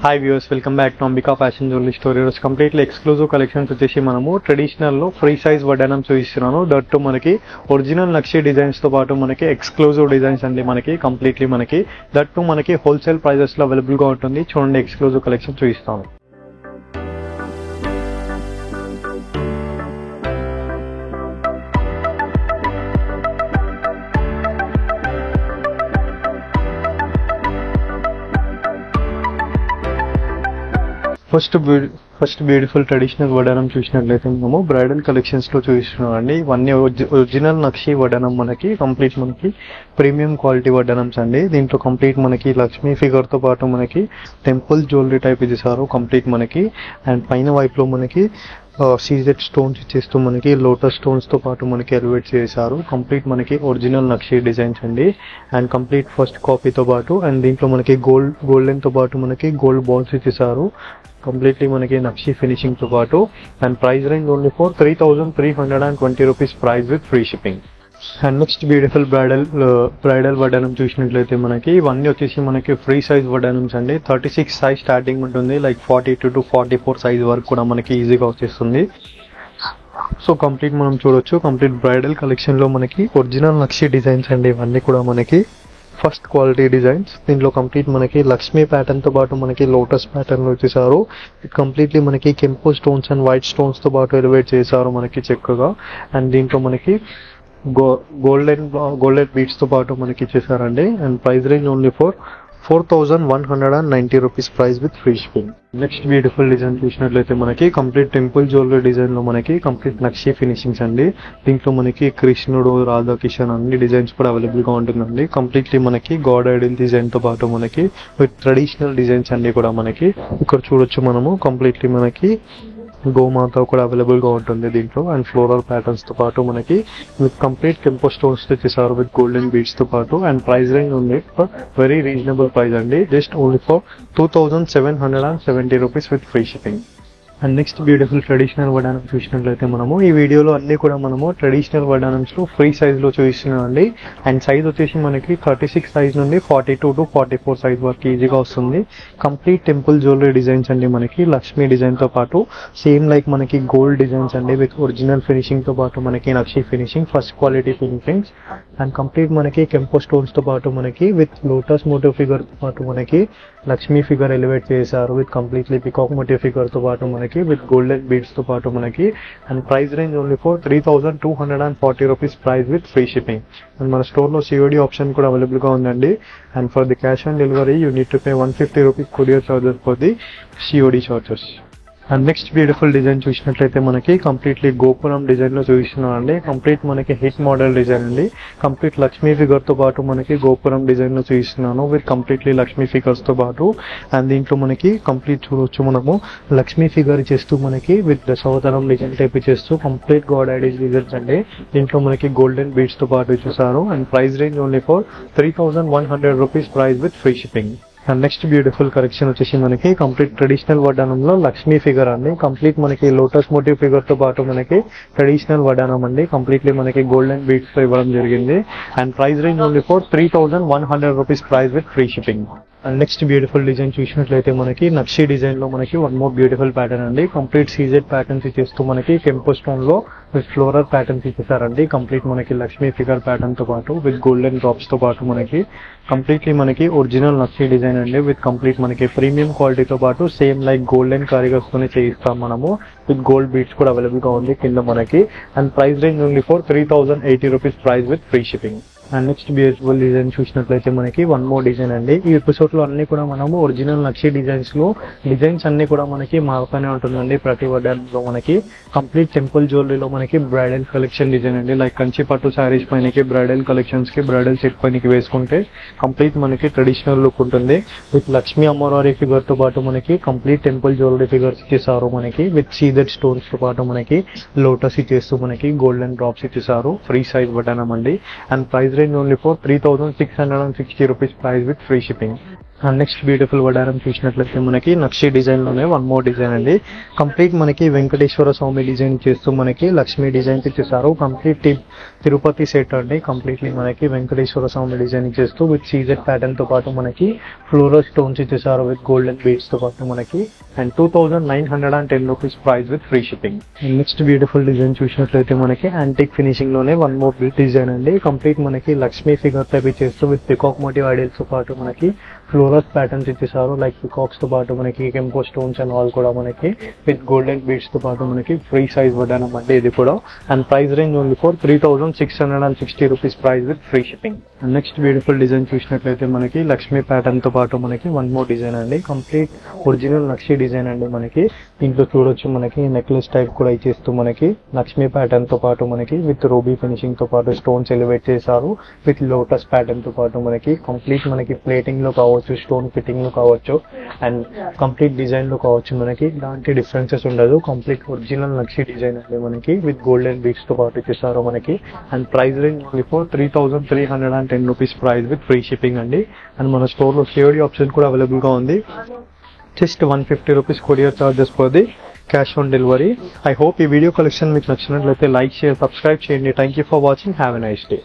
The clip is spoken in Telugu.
Hi viewers, welcome back to Ambika fashion jewellery store. ఈరోజు కంప్లీట్లీ ఎక్స్క్లూజివ్ కలెక్షన్స్ వచ్చేసి మనము ట్రెడిషనల్లో ఫ్రీ సైజ్ వడ్డానం చూపిస్తున్నాను. దట్టు మనకి ఒరిజినల్ నక్షి డిజైన్స్తో పాటు మనకి ఎక్స్క్లూజివ్ డిజైన్స్ అండి. మనకి కంప్లీట్లీ మనకి దట్టు మనకి హోల్సేల్ ప్రైజెస్లో అవైలబుల్గా ఉంటుంది. చూడండి, ఎక్స్క్లూజివ్ కలెక్షన్ చూపిస్తాను. ఫస్ట్ బ్యూటిఫుల్ ట్రెడిషనల్ వడ్డానం చూసినట్లయితే మనము బ్రైడల్ కలెక్షన్స్ లో చూపిస్తున్నాం అండి. ఇవన్నీ ఒరిజినల్ నక్షి వడ్డానం, మనకి కంప్లీట్ మనకి ప్రీమియం క్వాలిటీ వడ్డానమ్స్ అండి. దీంట్లో కంప్లీట్ మనకి లక్ష్మీ ఫిగర్ తో పాటు మనకి టెంపుల్ జ్యువెలరీ టైప్ ఇచ్చేసారు కంప్లీట్ మనకి. అండ్ పైన వైపు లో మనకి సీజెడ్ స్టోన్స్ ఇచ్చేస్తూ మనకి లోటస్ స్టోన్స్ తో పాటు మనకి ఎలివేట్ చేశారు. కంప్లీట్ మనకి ఒరిజినల్ నక్షి డిజైన్స్ అండి. అండ్ కంప్లీట్ ఫస్ట్ కాపీతో పాటు అండ్ దీంట్లో మనకి గోల్డెన్ తో పాటు మనకి గోల్డ్ బాల్స్ ఇచ్చేసారు. కంప్లీట్లీ మనకి నక్షి ఫినిషింగ్ తో పాటు. And price range only for 3,320 rupees price with free shipping. And next beautiful bridal వడ్డానం చూసినట్లయితే మనకి ఇవన్నీ వచ్చేసి మనకి ఫ్రీ సైజ్ వడ్డానమ్స్ అండి. 36 సైజ్ స్టార్టింగ్ ఉంటుంది, లైక్ 42 to 44 సైజ్ వరకు కూడా మనకి ఈజీగా వచ్చేస్తుంది. సో కంప్లీట్ మనం చూడొచ్చు, కంప్లీట్ బ్రైడల్ కలెక్షన్ లో మనకి ఒరిజినల్ నక్షి డిజైన్స్ అండి. ఇవన్నీ కూడా మనకి ఫస్ట్ క్వాలిటీ డిజైన్స్. దీంట్లో కంప్లీట్ మనకి లక్ష్మీ ప్యాటర్న్ తో పాటు మనకి లోటస్ ప్యాటర్న్ లో వచ్చేసారు. కంప్లీట్లీ మనకి కెంపు స్టోన్స్ అండ్ వైట్ స్టోన్స్ తో పాటు ఎలివేట్ చేశారు మనకి చక్కగా. అండ్ దీంట్లో మనకి గోల్డెన్ బీట్స్ తో పాటు మనకి ఇచ్చేసారండి. And price range only for 4,190 rupees price with free shipping. Next beautiful design చూసినట్లయితే మనకి కంప్లీట్ టెంపుల్ జ్యువెలరీ డిజైన్ లో మనకి కంప్లీట్ నక్షి ఫినిషింగ్స్ అండి. దీంట్లో మనకి కృష్ణుడు, రాధాకిషన్ అన్ని డిజైన్స్ కూడా అవైలబుల్ గా ఉంటుందండి. కంప్లీట్లీ మనకి గాడ్ ఐడల్ డిజైన్ తో పాటు మనకి విత్ ట్రెడిషనల్ డిజైన్స్ అన్ని కూడా మనకి ఇక్కడ చూడొచ్చు మనము. కంప్లీట్లీ మనకి గోమాత కూడా అవైలబుల్ గా ఉంటుంది దీంట్లో. అండ్ ఫ్లోరల్ ప్యాటర్న్స్ తో పాటు మనకి విత్ కంప్లీట్ కెంపో స్టోన్స్ తెచ్చేసారు విత్ గోల్డెన్ బీడ్స్ తో పాటు. అండ్ ప్రైస్ రేంజ్ ఉంది ఫర్ వెరీ రీజనబుల్ ప్రైస్ అండి, just only for 2,770 rupees with free shipping. And next beautiful traditional వడ్డానం చూసినట్లయితే మనము ఈ వీడియోలో అన్ని కూడా మనము ట్రెడిషనల్ వడ్డానమ్స్ లో ఫ్రీ సైజ్ లో చూపిస్తున్నాం అండి. అండ్ సైజ్ వచ్చేసి మనకి 36 సైజ్ నుండి 42 to 44 సైజ్ వరకు ఈజీగా వస్తుంది. కంప్లీట్ టెంపుల్ జ్యువెలరీ డిజైన్స్ అండి. మనకి లక్ష్మీ డిజైన్ తో పాటు సేమ్ లైక్ మనకి గోల్డ్ డిజైన్స్ అండి విత్ ఒరిజినల్ ఫినిషింగ్ తో పాటు మనకి నక్షి finishing, first quality finishings. And complete మనకి కెంపో స్టోన్స్ తో పాటు మనకి విత్ లోటస్ మోటివ్ ఫిగర్ తో పాటు మనకి లక్ష్మీ ఫిగర్ ఎలివేట్ చేశారు with completely peacock motif figure తో పాటు మనకి విత్ గోల్డెన్ బీడ్స్ తో పాటు మనకి. And price range only for 3,240 rupees price with free shipping. And మన స్టోర్ లో COD ఆప్షన్ కూడా అవైలబుల్ గా ఉందండి. And for the cash on delivery you need to pay 150 rupees courier charges for the COD charges. And next beautiful design చూసినట్లయితే మనకి కంప్లీట్లీ గోపురం డిజైన్ లో చూపిస్తున్నాం అండి. కంప్లీట్ మనకి హిట్ మోడల్ డిజైన్ అండి. కంప్లీట్ లక్ష్మీ ఫిగర్ తో పాటు మనకి గోపురం డిజైన్ లో చూపిస్తున్నాను విత్ కంప్లీట్లీ లక్ష్మీ ఫిగర్స్ తో పాటు. అండ్ దీంట్లో మనకి కంప్లీట్ చూడొచ్చు మనము లక్ష్మీ ఫిగర్ చేస్తూ మనకి విత్ దశావతారం డిజైన్ టైప్ చేస్తూ కంప్లీట్ గాడ్ ఐడల్ డిజైన్స్ అండి. దీంట్లో మనకి గోల్డెన్ బీడ్స్ తో పాటు ఇచ్చేసారు. And price range only for 3,100 rupees price with free shipping. And next beautiful collection వచ్చేసి మనకి కంప్లీట్ ట్రెడిషనల్ వడ్డానంలో లక్ష్మీ ఫిగర్ అండి. కంప్లీట్ మనకి లోటస్ మోటివ్ ఫిగర్ తో పాటు మనకి ట్రెడిషనల్ వడ్డానం అండి. కంప్లీట్లీ మనకి గోల్డెన్ బీడ్స్ తో ఇవ్వడం జరిగింది. And price range only for 3,100 rupees price with free shipping. And next beautiful design చూసినట్లయితే మనకి నక్షి డిజైన్ లో మనకి వన్ మోర్ బ్యూటిఫుల్ ప్యాటర్న్ అండి. కంప్లీట్ సీజెడ్ ప్యాటర్న్స్ ఇచ్చేస్తూ మనకి కెంపో స్టోన్ లో విత్ ఫ్లోరల్ ప్యాటర్న్స్ ఇచ్చేసారండి. కంప్లీట్ మనకి లక్ష్మీ ఫిగర్ ప్యాటర్న్ తో పాటు విత్ గోల్డెన్ డ్రాప్స్ తో పాటు మనకి కంప్లీట్లీ మనకి ఒరిజినల్ నక్షి డిజైన్ అండి. విత్ కంప్లీట్ మనకి ప్రీమియం క్వాలిటీతో పాటు సేమ్ లైక్ గోల్డెన్ కారిగర్స్ తోనే చేయిస్తాం మనము విత్ గోల్డ్ బీట్స్ కూడా అవైలబుల్ గా ఉంది కింద మనకి. And price range only for 3,080 rupees price with free shipping. And next beautiful design చూసినట్లయితే మనకి వన్ మోర్ డిజైన్ అండి. ఈ ఎపిసోడ్ లో అన్ని కూడా మనము ఒరిజినల్ నక్షి డిజైన్స్ లో డిజైన్స్ అన్ని కూడా మనకి మారుతూనే ఉంటుందండి. ప్రతి వడ్డానంలో మనకి కంప్లీట్ టెంపుల్ జ్యువెలరీలో మనకి బ్రైడల్ కలెక్షన్ డిజైన్ అండి. లైక్ కంచి పట్టు శారీస్ పైనకి బ్రైడల్ కలెక్షన్స్ కి బ్రైడల్ సెట్ పైనకి వేసుకుంటే కంప్లీట్ మనకి ట్రెడిషనల్ లుక్ ఉంటుంది. విత్ లక్ష్మీ అమ్మవారి ఫిగర్ తో పాటు మనకి కంప్లీట్ టెంపుల్ జ్యువెలరీ ఫిగర్స్ ఇచ్చేసారు మనకి విత్ సీజెడ్ స్టోన్స్ తో పాటు మనకి లోటస్ ఇచ్చేస్తూ మనకి గోల్డెన్ డ్రాప్స్ ఇచ్చేసారు. ఫ్రీ సైజ్ వడ్డానం అండి. And price range only for 3,660 rupees price with free shipping. Next beautiful వడారం చూసినట్లయితే మనకి నక్షి డిజైన్ లోనే వన్ మోర్ డిజైన్ అండి. కంప్లీట్ మనకి వెంకటేశ్వర స్వామి డిజైన్ చేస్తూ మనకి లక్ష్మీ డిజైన్ ఇచ్చేసారు. కంప్లీట్ తిరుపతి సెట్ అండి. కంప్లీట్లీ మనకి వెంకటేశ్వర స్వామి డిజైన్ చేస్తూ విత్ సీజెడ్ ప్యాటర్న్ తో పాటు మనకి ఫ్లోరల్ స్టోన్స్ ఇచ్చేసారు విత్ గోల్డెన్ బీడ్స్ తో పాటు మనకి. And 2910 rupees price with free shipping. Next beautiful design చూసినట్లయితే మనకి యాంటిక్ ఫినిషింగ్ లోనే వన్ మోర్ డిజైన్ అండి. కంప్లీట్ మనకి లక్ష్మీ ఫిగర్ టైప్ చేస్తూ విత్ పికాక్ మోటివ్ ఐడియల్స్ తో పాటు మనకి ఫ్లోరల్ ప్యాటర్న్స్ ఇచ్చేసారు. లైక్ పికాక్స్ తో పాటు మనకి కెంపో స్టోన్స్ అండ్ ఆల్ కూడా మనకి విత్ గోల్డెన్ బీడ్స్ తో పాటు మనకి ఫ్రీ సైజ్ వడ్డానం అంటే ఇది కూడా. And price range only for 3660 rupees price with free shipping. And next beautiful design చూసినట్లయితే మనకి లక్ష్మీ ప్యాటర్న్ తో పాటు మనకి వన్ మోర్ డిజైన్ అండి. కంప్లీట్ ఒరిజినల్ నక్షి డిజైన్ అండి. మనకి దీంట్లో చూడొచ్చు మనకి నెక్లెస్ టైప్ కూడా ఇచ్చేస్తూ మనకి లక్ష్మీ ప్యాటర్న్ తో పాటు మనకి విత్ రూబీ ఫినిషింగ్ తో పాటు స్టోన్స్ ఎలివేట్ చేశారు విత్ లోటస్ ప్యాటర్న్ తో పాటు మనకి కంప్లీట్ మనకి ప్లేటింగ్ లో కావచ్చు, స్టోన్ ఫిట్టింగ్ లో కావచ్చు, అండ్ కంప్లీట్ డిజైన్ లో కావచ్చు. మనకి ఇలాంటి డిఫరెన్సెస్ ఉండదు. కంప్లీట్ ఒరిజినల్ నక్షి డిజైన్ అండి మనకి విత్ గోల్డెన్ బీడ్స్ తో పాటు ఇచ్చేసారు మనకి. And price range only for 3310 rupees price with free shipping అండి. అండ్ మన స్టోర్ లో సిఓడి ఆప్షన్ కూడా అవైలబుల్ గా ఉంది. Just 150 rupees courier charges for the cash on delivery. I hope ఈ వీడియో కలెక్షన్ మీకు నచ్చినట్లయితే లైక్, షేర్, సబ్స్క్రైబ్ చేయండి. Thank you for watching. Have a nice day.